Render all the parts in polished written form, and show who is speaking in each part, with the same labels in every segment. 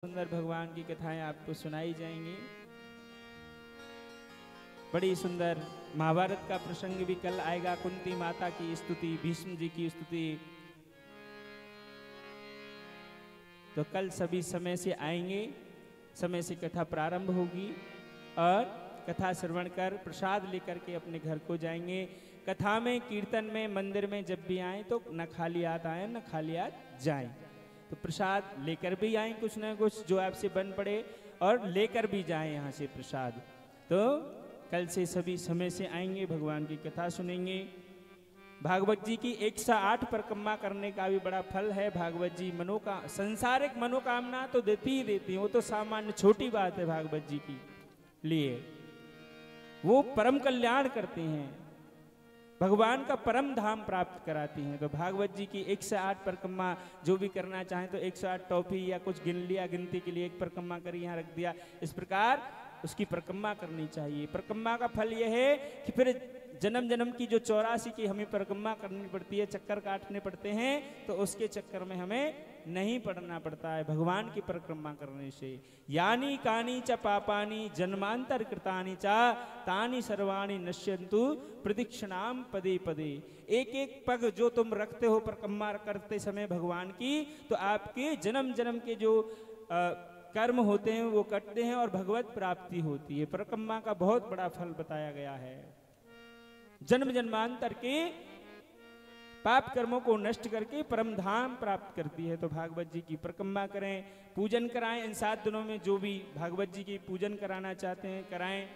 Speaker 1: सुंदर भगवान की कथाएं आपको सुनाई जाएंगी। बड़ी सुंदर महाभारत का प्रसंग भी कल आएगा। कुंती माता की स्तुति, भीष्म जी की स्तुति, तो कल सभी समय से आएंगे। समय से कथा प्रारंभ होगी और कथा श्रवण कर प्रसाद लेकर के अपने घर को जाएंगे। कथा में, कीर्तन में, मंदिर में जब भी आए तो न खाली हाथ आए न खाली हाथ जाएं। तो प्रसाद लेकर भी आए, कुछ न कुछ जो आपसे बन पड़े, और लेकर भी जाएं यहाँ से प्रसाद। तो कल से सभी समय से आएंगे, भगवान की कथा सुनेंगे। भागवत जी की 108 परिक्रमा करने का भी बड़ा फल है। भागवत जी संसारिक मनोकामना तो देती ही देती हैं, वो तो सामान्य छोटी बात है भागवत जी की लिए। वो परम कल्याण करते हैं, भगवान का परम धाम प्राप्त कराती हैं। तो भागवत जी की 108 परिक्रमा जो भी करना चाहें तो 108 टॉफी या कुछ गिन लिया, गिनती के लिए एक परिक्रमा कर यहाँ रख दिया, इस प्रकार उसकी परिक्रमा करनी चाहिए। परिक्रमा का फल यह है कि फिर जन्म जन्म की जो 84 की हमें परिक्रमा करनी पड़ती है, चक्कर काटने पड़ते हैं, तो उसके चक्कर में हमें नहीं पड़ना पड़ता है भगवान की परिक्रमा करने से। यानी कानी च पापानी जन्मांतर कृतानि च तानि सर्वाणि नश्यन्तु प्रदक्षिणाम पदे पदे। एक एक पग जो तुम रखते हो परिक्रमा करते समय भगवान की, तो आपके जन्म जन्म के जो कर्म होते हैं वो कटते हैं और भगवत प्राप्ति होती है। परिक्रमा का बहुत बड़ा फल बताया गया है। जन्म जन्मांतर के पाप कर्मों को नष्ट करके परम धाम प्राप्त करती है। तो भागवत जी की परिक्रमा करें, पूजन कराएं। इन 7 दिनों में जो भी भागवत जी की पूजन कराना चाहते हैं कराएं,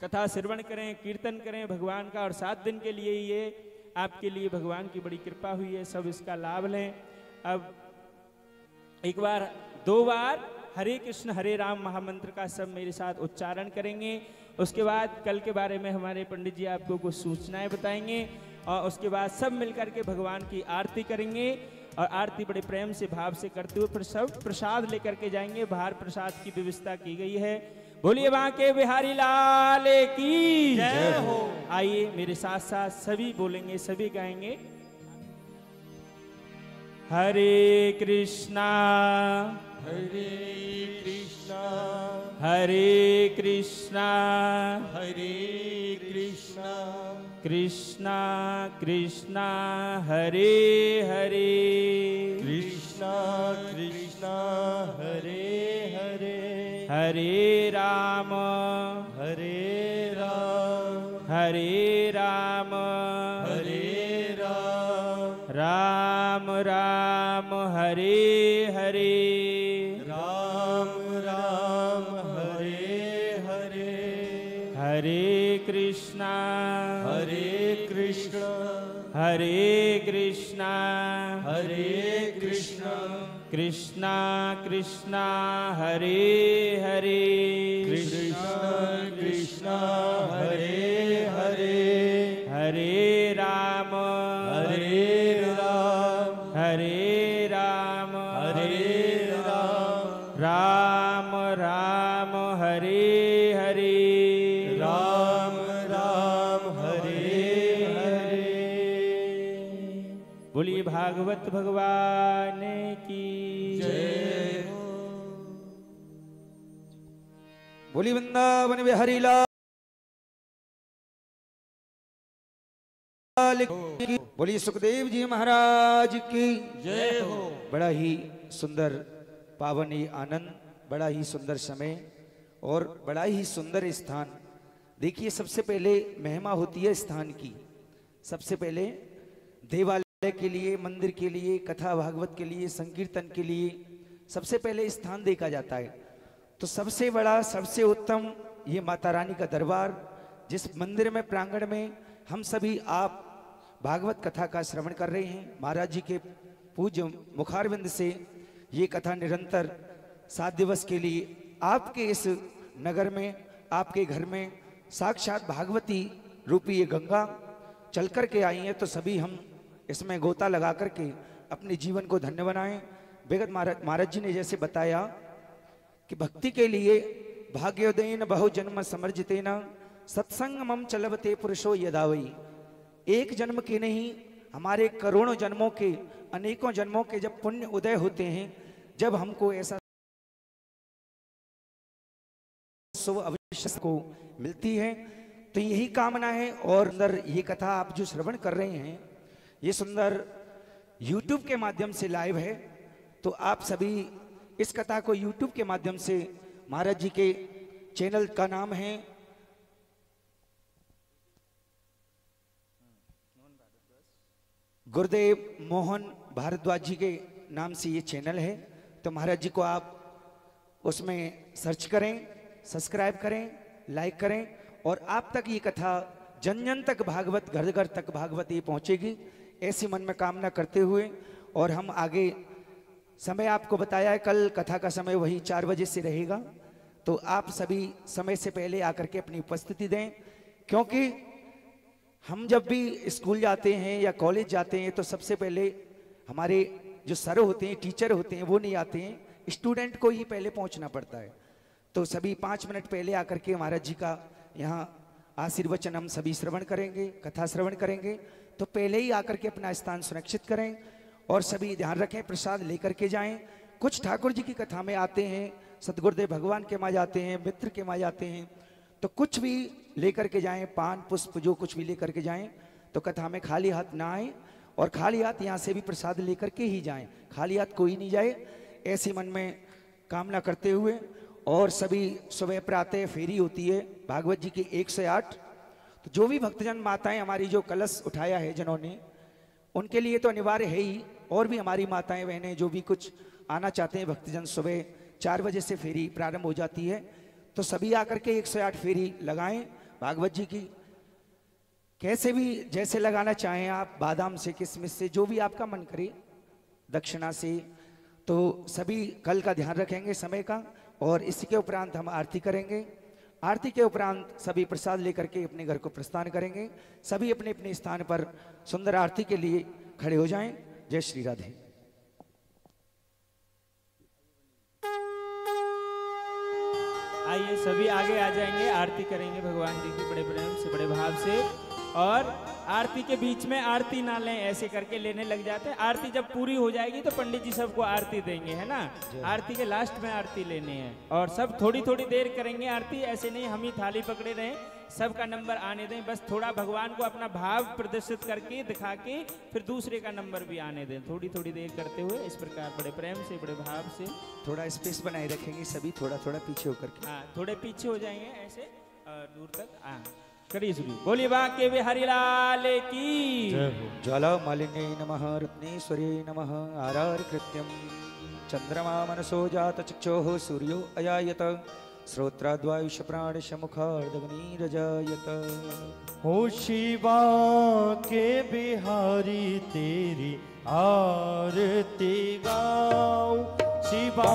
Speaker 1: कथा श्रवण करें, कीर्तन करें भगवान का। और 7 दिन के लिए ये आपके लिए भगवान की बड़ी कृपा हुई है, सब इसका लाभ लें। अब एक बार 2 बार हरे कृष्ण हरे राम महामंत्र का सब मेरे साथ उच्चारण करेंगे। उसके बाद कल के बारे में हमारे पंडित जी आपको कुछ सूचनाएं बताएंगे, और उसके बाद सब मिलकर के भगवान की आरती करेंगे। और आरती बड़े प्रेम से भाव से करते हुए फिर सब प्रसाद लेकर के जाएंगे। बाहर प्रसाद की व्यवस्था की गई है। बोलिए बांके बिहारी लाल की जय हो। आइए मेरे साथ साथ सभी बोलेंगे, सभी गाएंगे। हरे कृष्णा
Speaker 2: हरे कृष्णा
Speaker 1: हरे कृष्णा
Speaker 2: हरे कृष्णा
Speaker 1: कृष्णा कृष्णा हरे हरे
Speaker 2: कृष्णा कृष्णा हरे हरे
Speaker 1: हरे राम
Speaker 2: हरे राम
Speaker 1: हरे राम
Speaker 2: हरे राम
Speaker 1: राम राम हरे हरे
Speaker 2: राम राम हरे हरे
Speaker 1: हरे कृष्णा
Speaker 2: हरे कृष्णा
Speaker 1: हरे कृष्णा
Speaker 2: हरे कृष्णा
Speaker 1: कृष्णा कृष्णा हरे हरे
Speaker 2: कृष्णा कृष्णा हरे हरे
Speaker 1: हरे राम
Speaker 2: हरे राम
Speaker 1: हरे राम
Speaker 2: हरे राम
Speaker 1: राम राम हरे हरे
Speaker 2: राम राम हरे हरे।
Speaker 1: बोलिए भागवत भगवान की
Speaker 2: जय हो।
Speaker 3: बोली वृंदावन बिहारी लाल की, बोली सुखदेव जी महाराज की
Speaker 2: जय हो।
Speaker 3: बड़ा ही सुंदर पावन ही आनंद, बड़ा ही सुंदर समय और बड़ा ही सुंदर स्थान। देखिए सबसे पहले महिमा होती है स्थान की। सबसे पहले देवालय के लिए, मंदिर के लिए, कथा भागवत के लिए, संकीर्तन के लिए सबसे पहले स्थान देखा जाता है। तो सबसे बड़ा, सबसे उत्तम ये माता रानी का दरबार, जिस मंदिर में, प्रांगण में हम सभी आप भागवत कथा का श्रवण कर रहे हैं। महाराज जी के पूज्य मुखारविंद से ये कथा निरंतर 7 दिवस के लिए आपके इस नगर में, आपके घर में साक्षात भागवती रूपी ये गंगा चल कर के आई है। तो सभी हम इसमें गोता लगा करके अपने जीवन को धन्य बनाएं। बेगत महाराज जी ने जैसे बताया कि भक्ति के लिए भाग्योदयन बहु जन्म समर्जितेन सत्संग मम चलवते पुरुषो यदावई। एक जन्म के नहीं, हमारे करोड़ों जन्मों के, अनेकों जन्मों के जब पुण्य उदय होते हैं, जब हमको ऐसा शुभ अवश्य को मिलती है। तो यही कामना है। और अंदर ये कथा आप जो श्रवण कर रहे हैं, ये सुंदर YouTube के माध्यम से लाइव है। तो आप सभी इस कथा को YouTube के माध्यम से, महाराज जी के चैनल का नाम है गुरुदेव मोहन भारद्वाज जी के नाम से ये चैनल है। तो महाराज जी को आप उसमें सर्च करें, सब्सक्राइब करें, लाइक करें और आप तक ये कथा जन जन तक भागवत, घर घर तक भागवत ये पहुंचेगी, ऐसी मन में कामना करते हुए। और हम आगे समय आपको बताया है, कल कथा का समय वही 4 बजे से रहेगा। तो आप सभी समय से पहले आकर के अपनी उपस्थिति दें, क्योंकि हम जब भी स्कूल जाते हैं या कॉलेज जाते हैं तो सबसे पहले हमारे जो सर होते हैं, टीचर होते हैं, वो नहीं आते हैं, स्टूडेंट को ही पहले पहुंचना पड़ता है। तो सभी 5 मिनट पहले आकर के महाराज जी का यहाँ आशीर्वचन हम सभी श्रवण करेंगे, कथा श्रवण करेंगे। तो पहले ही आकर के अपना स्थान सुरक्षित करें और सभी ध्यान रखें, प्रसाद लेकर के जाएं। कुछ ठाकुर जी की कथा में आते हैं, सतगुरुदेव भगवान के माँ जाते हैं, मित्र के माँ जाते हैं, तो कुछ भी लेकर के जाएं, पान पुष्प जो कुछ भी लेकर के जाएं। तो कथा में खाली हाथ ना आए और खाली हाथ यहाँ से भी प्रसाद लेकर के ही जाएं, खाली हाथ कोई नहीं जाए, ऐसी मन में कामना करते हुए। और सभी सुबह प्रातः फेरी होती है भागवत जी की 108। तो जो भी भक्तजन माताएं हमारी जो कलश उठाया है जिन्होंने, उनके लिए तो अनिवार्य है ही, और भी हमारी माताएं बहनें जो भी कुछ आना चाहते हैं भक्तजन, सुबह 4 बजे से फेरी प्रारंभ हो जाती है। तो सभी आकर के 108 फेरी लगाएं भागवत जी की, कैसे भी जैसे लगाना चाहें आप, बादाम से, किशमिश से, जो भी आपका मन करे, दक्षिणा से। तो सभी कल का ध्यान रखेंगे समय का। और इसी के उपरांत हम आरती करेंगे। आरती के उपरांत सभी प्रसाद लेकर के अपने घर को प्रस्थान करेंगे। सभी अपने अपने स्थान पर सुंदर आरती के लिए खड़े हो जाएं। जय श्री राधे।
Speaker 1: आइए सभी आगे आ जाएंगे, आरती करेंगे भगवान जी की बड़े प्रेम से, बड़े भाव से। और आरती के बीच में आरती ना लें, ऐसे करके लेने लग जाते हैं। आरती जब पूरी हो जाएगी तो पंडित जी सबको आरती देंगे, है ना। आरती के लास्ट में आरती लेनी है और सब थोड़ी थोड़ी देर करेंगे आरती, ऐसे नहीं हम ही थाली पकड़े रहें, सबका नंबर आने दें। बस थोड़ा भगवान को अपना भाव प्रदर्शित करके, दिखा के, फिर दूसरे का नंबर भी आने दें, थोड़ी थोड़ी देर करते हुए। इस प्रकार बड़े प्रेम से, बड़े भाव से
Speaker 3: थोड़ा स्पेस बनाए रखेंगे, सभी थोड़ा थोड़ा पीछे होकर के।
Speaker 1: हाँ, थोड़े पीछे हो जाएंगे ऐसे और दूर तक। हाँ, करिए शुरू। बोलिए बाके बिहारी लाल की।
Speaker 3: ज्वाला मालिन्ये नमः, रत्नेश्वरी नमः। आरार कृत्यम चंद्रमा मनसो जात चक्षुः सूर्यो अयायत, श्रोत्राद्वायुष प्राणश मुखार्दग्निरजायत।
Speaker 2: हो शिवा के बिहारी तेरी आरती गाऊं, शिवा